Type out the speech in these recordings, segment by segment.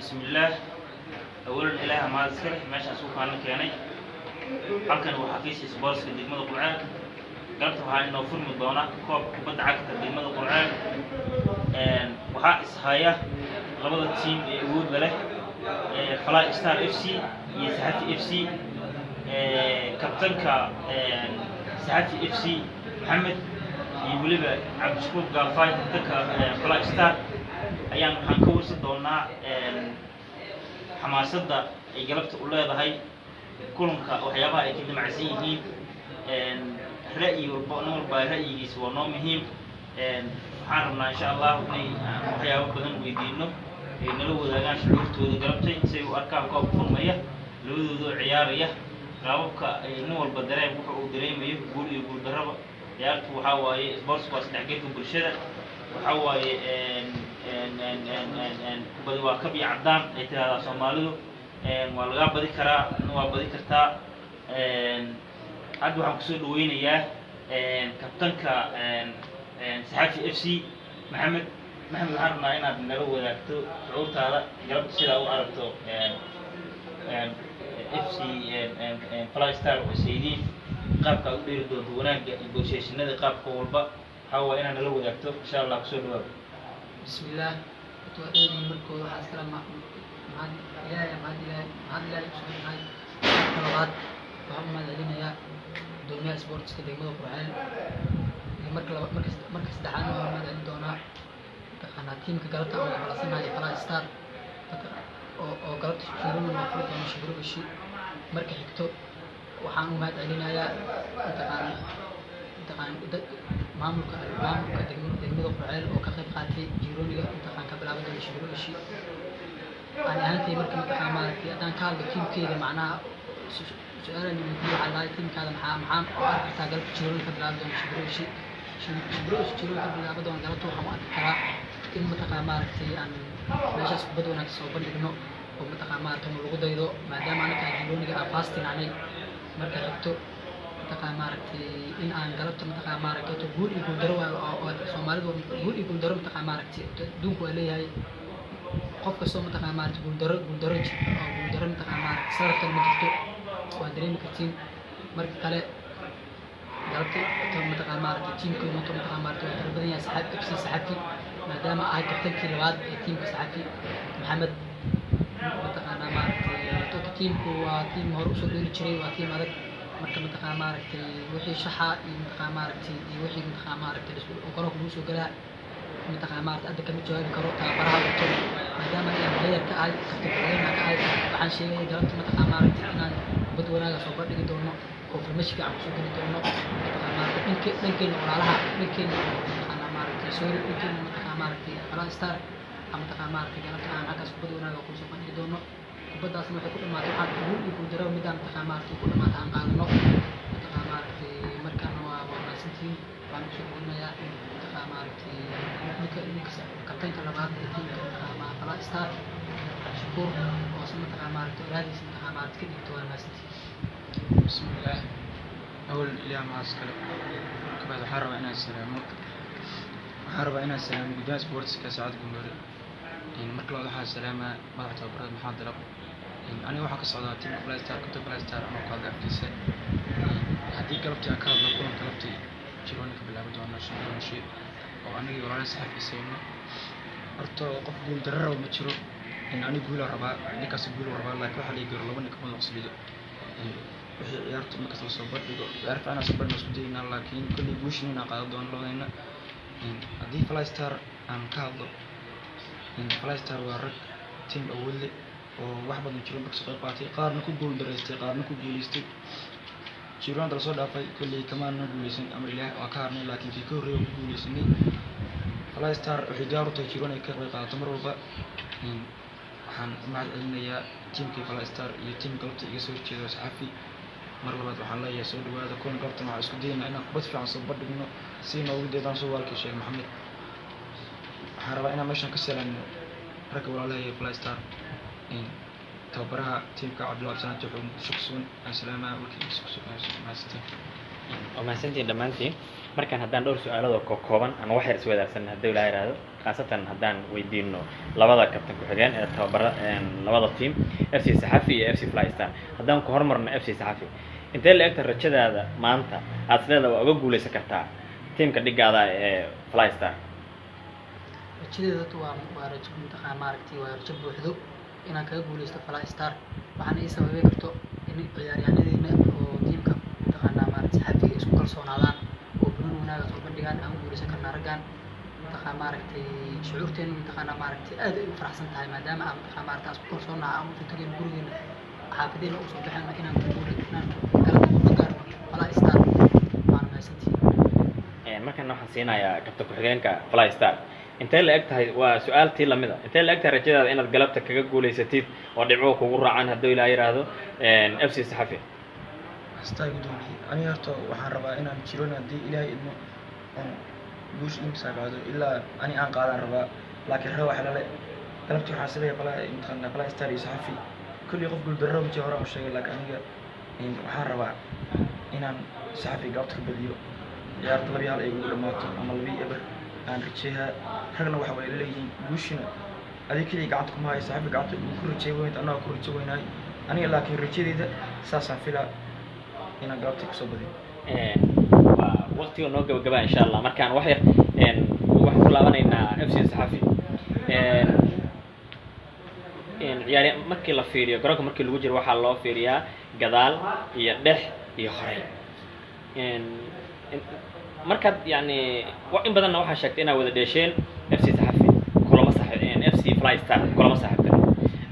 بسم الله. أولاً إله ما أذكره ماشي أسوق عنك يعني halkan waxaa fiis isboortska degmada Qurcaan galabta waxaa inoo furmi doona koob kubadda cagta degmada Qurcaan waxaa ishaya labada team ee awoodda leh Fly Star FC iyo Saxafi FC kabtanka Saxafi FC Maxamed iyo waliba Cabdishakuur Gaafay kabtanka Fly Star ayaan waxaan ka warsan doonaa xamaasadda ay galabta u leedahay kulanka waxyaabaha ay ka damacsan yihiin ra'yi walba ra'yigiisa waa noo muhiim waxaan rabnaa insha Allah inay waxyaabo badan weydiino ay nala wadaagaan shucuurtooda galabtay si ay u arkaan koob furmaya labadooda ciyaaraya qaababka ay nin walba dareen wuxuu uu dareemayo guul iyo guul darraba ciyaartu waxaa waaye sportsku waa isdhexgalka bulshada waxaa waaye kubadda waa kab iyo caddaan ay tiraahdaa Soomaalidu waa laga badi karaa waa badi kartaa hadda waxaan kusoo dhaweynayaa kabtanka Saxafi FC Maxamed waxaan rabnaa inaad nala wadaagto shucuurtaada galabta sida u aragto FC Fly Star oo saydiin qaabka u dheeri doonto wanaagga iyo bulshada qaabka walba waxaa waa inaad nala wadaagto insha Allah kusoo dhawaad bismillah وتوعدني مركو السلام يا معدي طلبات محمد علينا يا دوميا سبورتس كدغمدا قرعان marka saddexaad Maxamed Ali doona taqaana teamka galabta oo xalaasanahay Fly Star oo galabta shirooyin ma furo doona shirooyin marka xigto waxaan u mahad celinayaa maamulka degmada Qurcaan oo ka qayb qaatay jirooniga intaqaan ka bilaabay doona shirooyin أنا هانتي مركب متحملت أنا كان بكيم كذا معناها سؤال إنه يقول على تيم كذا محام أركض تقلب شيرون كبلاد دون شبروش كبلاد دون قالوا توهم ترى تيم متحملت أن ليش بدون أكسب بدون ومتحملت هم الوجود يدو ما دام أنا كجيروني كأفاستين عني مركب حكتو متحملت إن أنا قلبت متحملت تقول يقول دروا أو سومالي يقول دروا متحملت دون كوالي هاي qof kasto mataqaan maartay guuldaro mataqaan maartay sarka ma jirto waa dareemi kartiin marka kale galabta mataqaan maartay teamku mataqaan maartay waa badan yahay saxafi maadaama ay kabtankii labaad ee teamka saxafi Maxamed mataqaan maartay teamku waa team hore u soo dheeri jiray waa team adag marka mataqaan maartay wixii shaxa iyo mataqaan maartay iyo wixii mataqaan maartay oo karo ku soo galaa mataqaan maartay adda kama jawaabi karo tababaraha wato maadaama ay player ka ay kabtankana ka ay waxaan sheegay galabta mataqaan maartay inaan bad wanaaga soo bandhigi doono oo farmashi fiican soo geli doono mataqaan maartay dhankeena walaalaha dhankeena mataqaan maartay soo dhankeena mataqaan maartay Fly Star mataqaan maartay galabta aan halkaas bad wanaaga ku soo bandhigi doono kubadaasna waxay ku dhamaatay waxaan ugu iibin daro midaan mataqaan maartay ku dhamaatay aan qaadano mataqaan maartay markaan waa wanaagsantiin waan soo dhaweynayaa mataqaan maartay kabtanka labaad ee teamka Fly Star شكور وصلنا تقامارت هذه تقامارت كذي توان ماستي بسم الله أول إلى معسكر كبار حرب أنا السلام جدا سبورتس كسعد جمهوري إن مركل الله السلامة ما تعتبر محاضرة إن أنا واحد كسعودة تيم Fly Star كنت Fly Star أنا قاعد أفكيسه هذيك قلبتي أكاد لكون قلبتي شلونك بالله بدون شيء أو أنا يوراني صحفي سينه horta qof guul darro ma jiro in ani guul rabaa ninkaas guul rabaa laakiin waxa la yiri laba nin kuma qoslido wixii ciyaartu marka soo bandhigo ciyaarta ana soo bandhigo isku dayna laakiin kulli guushiina qaado doon labadayna hadii Fly Star aan ka hadlo Fly Star waa rag team awood leh oo wax badan jiro marka soo qaatay qaarna ku guul dareystay qaarna ku guuleystay jiraan dal soo dhaafay kulli kamaan guuleysan amar ilaahay waa ka harnay laakiin kii hore ku guuleysanay Fly Star waxay gaar u tahay jiroon ay ka qayb qaadato mar walba waxaan mahad celinayaa teamkii Fly Star iyo team galabta iga soo jeedo saxafi mar labaad waxaan leeyahay soo dhawaada kulan galabta waxaan isku daynaa inaan kubad fiican soo bandhigno si noogu deedaan soo walkii sheeg Maxamed waxaan rabaa inaan meeshan ka salaamo rag walaalahay Fly Star tababaraha teamka Cabdullah Sanad wuxuu shukran asalaama walkii shukran maastin ومحسنتين دمانتين markaan haddaan dhowr su'aalood oo kooban aan wax yar iswadaagsan haddii ilaahay yiraahdo khaasatan haddaan weydiino labada kabtan ku xigeen ee tababara labada team FC Saxafi iyo FC Flystar haddaan ku hormarno FC Saxafi intee la egta rajadaada maanta aad leedahay waa uga guuleysan kartaa teamka dhigaada ee Flystar rajadeedu waa rajo mintaqaan maaragtay waa rajo buuxdo inaan kaga guuleysto Flystar waxaan ii sababi karto in ciyaaryahanadeenna oo teamka mintaqaana maaragtay Saxafi isku kalsoonaadaan وناقص وبندقان أو ورثة كنا رجعان متخا ماركتي شعورتين متخانا ماركتي أدي فرح سنتها ما دام أم متخا ماركتي أسكر صنع أم تتجي مقولين حافظين أو صبح المكان نقول إحنا كلام مقار فلا إستار ما أنا سنتي ما كان نحن سينا يا كابتن كحجان كفلا إستار أنت اللي أكتر وسؤال تيلا مذا أنت اللي أكتر رجال إن قلبتك كجولي ستيت ودعوك وقرر عنها الدولة أي هذا FC Saxafi استاي gudoomiye aniga horta waxaan rabaa inaan jirona hadii ilaahay idmo aan guush imsa qaado ilaa ani aan qaadan rabaa laakiin rawa xalale galabtii waxaan siday qala imtixaan qala istari Saxafi kulli qof gul darro ma hore u sheegay laakiin aniga waxaan rabaa inaan Saxafi galabta ka badiyo ciyaarta labi hal ay ugu dhamaato ama labi eber aan rajeeha ragna waxa way leeyihiin guushina adikii gacanta kuma hay Saxafi gacanta ku rajeeyo anaa ku rajeeynay aniga laakiin rajeedayda saasaan filaa إن قربتك كسبدي. وقتي ونوجب الجبان إن شاء الله مركان وحير واحد كلها أنا FC Saxafi. يعني مركي لفيريا قرأك مركي الوجر واحد الله فيريا جدال يدح يخرج. مركز يعني وإن بدنا واحد شكتنا وذا ديشين FC Saxafi كل ما صح FC Flystar كل ما صح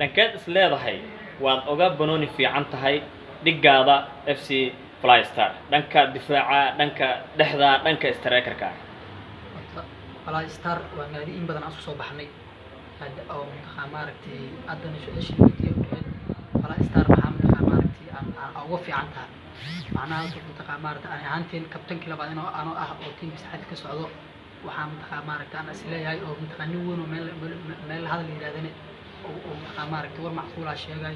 لكن كده سلادة هاي وأوجب بنوني في عنتها dhigaada FC Flystar dhanka difaaca dhanka dhexda dhanka strikerka Flystar waa naadi in badan asu soo baxnay hada oo mintaqaa maaragtay adana shaqadiisa Flystar waxaa mintaqaa maaragtay aan ugu fiican tahay macnaha soo mintaqaa maaragtay aan ahaanteen kabtankii labaad inoo ah oo teamka Saxafi ka socdo waxaa mintaqaa maaragtay aan isleeyahay oo mintaqaa nin weyn oo meel hadal yiraahdane oo mintaqaa maaragtay war macquul ah sheegay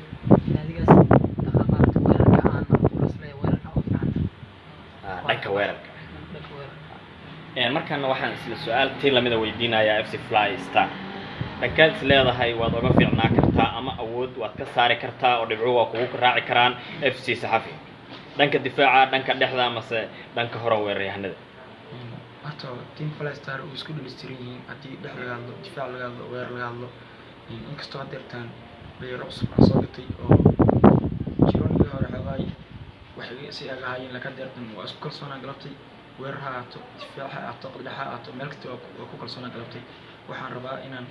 naadigaas dhanka weerarka markaan waxaan isla su'aal tii lamida weydiinayaa FC Flystar dhankaad is leedahay waad uga fiicnaa kartaa ama awood waad ka saari kartaa oo dhibco waa kugu raaci karaan FC Saxafi dhanka difaaca dhanka dhexda amase dhanka hore weeraryahanada horta team Flystar uu isku dhalistiran yihiin hadii dhex laga hadlo difaac laga hadlo weerar laga hadlo inkastoo hadeertaan beero cusub soo gatay oo jironiga hore xagaay waxay si aga hayeen la ka deertan waa isku kalsoonaan galabtay weerarha aato difaaca aato qadhaxa aato meel kasta waa ku kalsoonaan galabtay waxaan rabaa inaan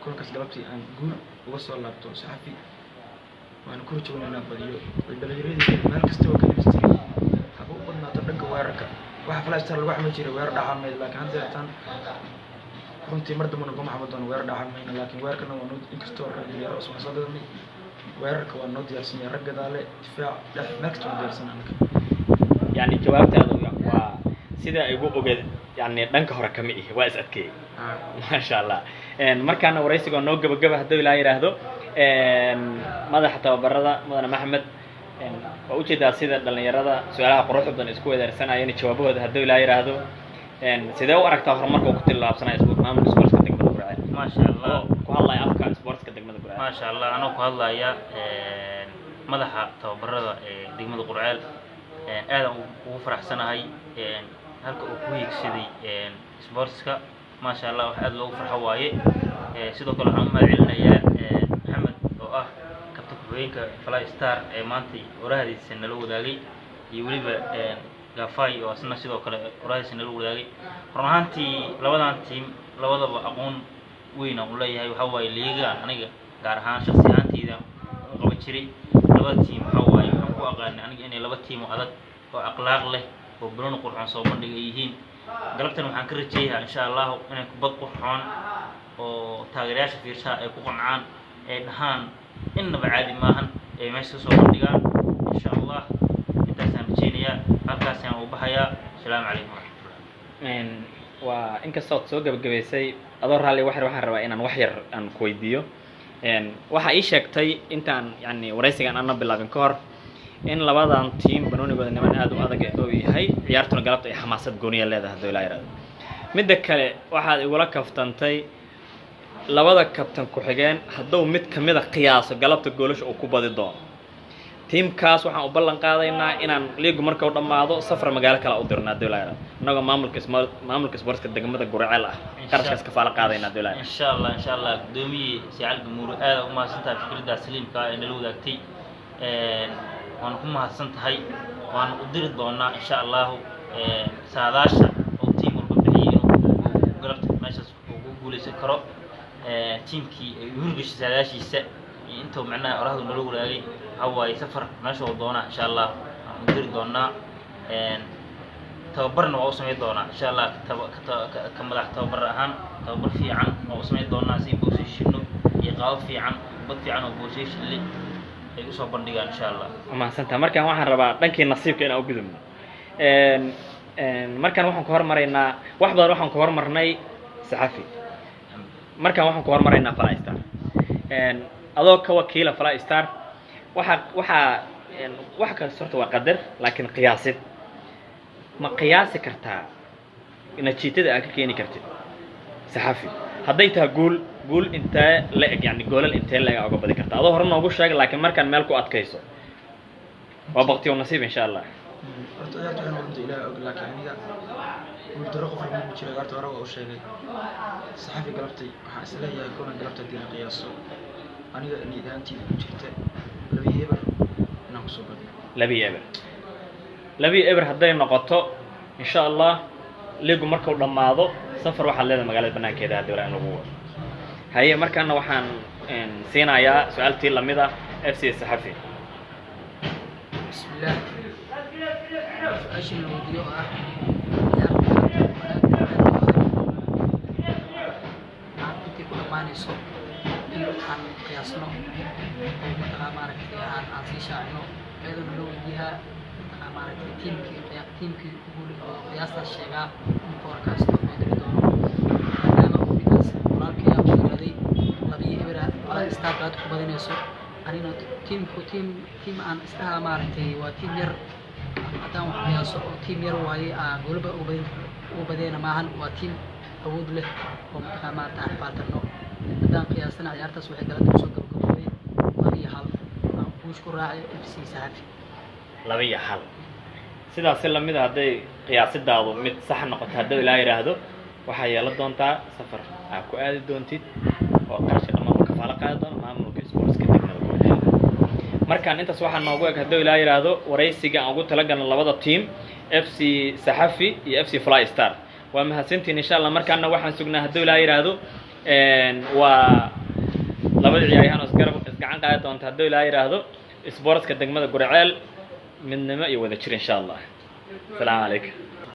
kulkaas galabtay aan guul uga soo laabto Saxafi waan ku rajaynaynaa badiyo dhalinyarada meel kasta oo ka dhistay haba u badnaato dhanka weerarka waxa Flystar lagu xamil jiray weerar dhaxameed laakiin hadeertan runtii mar dambe nagu maxamed doon weerar dhaxameed laakiin weerarkana waa noo inkastoo dhalinyaro oo soo gadanay weerarka waa noo diyaarsan yahay rag gadaale difaac dhex markasta waa diyaarsan anaka يعني jawaabtaadu waa sida ay ugu ogeed yani dhanka hore kama ihi waa is adkeeyay ma sha Allah markaana wareysiga noo gabagaba hadii la yiraahdo madaxa tababarada mudane Maxamed waa u jeedaa sida dhalinyarada su'aalaha quruxda badan isku wadaarsanayeen jawaabahooda hadii la yiraahdo sidee u aragtaa horumarka uu ku tilaabsanay maamulka sportska degmada Burceel ما شاء الله ku hadlay afka sportska degmada Burceel ما شاء الله أنا كهذا madaxa tababarada ee degmada Burceel aad ugu faraxsanahay halka uu ku hiigsaday sportska ما شاء الله waxa aad loogu farxo waaye sidoo kale waxaan ma celinayaa Maxamed oo ah kabtanka haweenka Flystar ee maanta warahadiisa nala wadaagay iyo waliba Gafay oo asna sidoo kale warahadiisa nala wadaagay run ahaantii labadan team labadaba aqoon weyn oo leeyahay waxa waaye liiga aniga gaar ahaan shakhsi ahaantayda qaban jiray labada team waxa waaye waxaan ku aqaan aniga inay laba team oo adag oo akhlaaq leh oo banooni qurxoon soo bandhigay yihiin galabtan waxaan ka rajaynayaa insha Allah inay kubad qurxoon oo taageerayaasha fiirsha ay ku qancaan ay dhahaan innaba caadi maahan ay meesha soo bandhigaan insha Allah intaasaan rajaynayaa halkaasaan u baxayaa assalaamu calaykum waa inkastoo soo gabagabaysay adoo raalli waxaan rabaa inaan wax yar aan ku weydiiyo waxa ii sheegtay intaan yani wareysigan aan bilaabin ka hor in labadan team banoonigooda niman aad u adag oo yahay ciyaartuna galabta ay xamaasad gooniya leedahay haddii la yiraahdo midda kale waxaad igula kaftantay labada kabtan ku xigeen hadduu mid kamid ah qiyaaso galabta goolasha uu ku badi doono teamkaas waxaan u ballan qaadaynaa inaan liigu marka uu dhamaado safar magaalo kale u dirno haddii la yiraahdo anagoo maamulka sportska degmada Guriceel ah qarashkaas ka faala qaadayna haddii la yiraahdo insha Allah gudoomiye Sacal Gamuur aad u mahadsantahay fikradda saliimka ah ee nala wadaagtay waan ku mahadsantahay waan u diri doonaa insha Allah saadaasha oo team walba bixiyay inuu galabta meeshaas ugu guuleysan karo teamkii hurgish saadaashiisa inta macnaha oraahdu nala wadaagay hawaay safar meesha oo doona insha Allah aan u diri doonaa tababarna waa u sameyn doonaa insha Allah ka madax tababar ahaan tababar fiican oo u sameyn doonaa si positionno iyo qaab fiican bad fiican oo position leh ay u soo bandhigaan insha Allah mahadsantahay markaan waxaan rabaa dhankii nasiibka inaan u gudubno markaan waxaan ku hormaraynaa wax badan waxaan ku hormarnay saxafi markaan waxaan ku hormaraynaa Fly Star adoo ka wakiila Fly Star waxa ka sorta waa qadar laakiin qiyaasid ma qiyaasi kartaa natiijada aad ka keeni kartid saxafi hadday tahay gool intee la eg yani goolal intee la eg uga badi kartaa adoo hore noogu sheeg laakiin markaan meel ku adkayso waa baqti oo nasiib insha Allah horta aad waxaan u ilaahay og laakiin aniga uu daro qof ma jiro horta hore oo sheegay saxafi galabtay waxa isleeyahay kuna galabta diin qiyaaso aniga nidaamtii ku jirta labi eber inaan ku soo badno labi eber hadday noqoto insha Allah liigu marka uu dhamaado safar waxa leedahay magaalada banaankeeda hadii wala in lagu wado haye markaana waxaan siinayaa su'aaltii lamid ah FC Saxafi bismillah su'aashii loo diyo ah aan qiyaasno oo markaa maaragtay aan sii shaacino iyadoo loo weydiiyaa maaragtay teamkii qiyaastaas sheegaa in forecast oo diri doono maadaama uu ninkaas walaalkay uu yiraaday labii ebera Fly Star baad ku badinayso anina team aan istaha maaragtay waa team yar haddaan wax qiyaaso oo team yar waaye goolba u badiyana maahan waa team awood leh oo markaa maaragtay aan faatarno haddaan qiyaasana ciyaartaas waxay galada kusoo gabagabay 2-1 aan buush ku raacay FC Saxafi 2-1 sidaas la mid ah hadday qiyaasidaadu mid sax noqoto haddii la yiraahdo waxa yeelan doontaa safar aad ku aadi doontid oo qarashka dhammaan ka faala qaadi doona maamulka sportska degmada Guriceel markaan intaas waxaan noogu eg haddii la yiraahdo wareysiga aan ugu talagalno labada team FC Saxafi iyo FC Fly Star waa mahadsantiin insha Allah markaana waxaan sugnaa haddii la yiraahdo waa labada ciyaaryahan oo gacan qaadi doonta haddii la yiraahdo sportska degmada Guriceel midnimo iyo wada jir insha Allah. Assalaamu alaykum.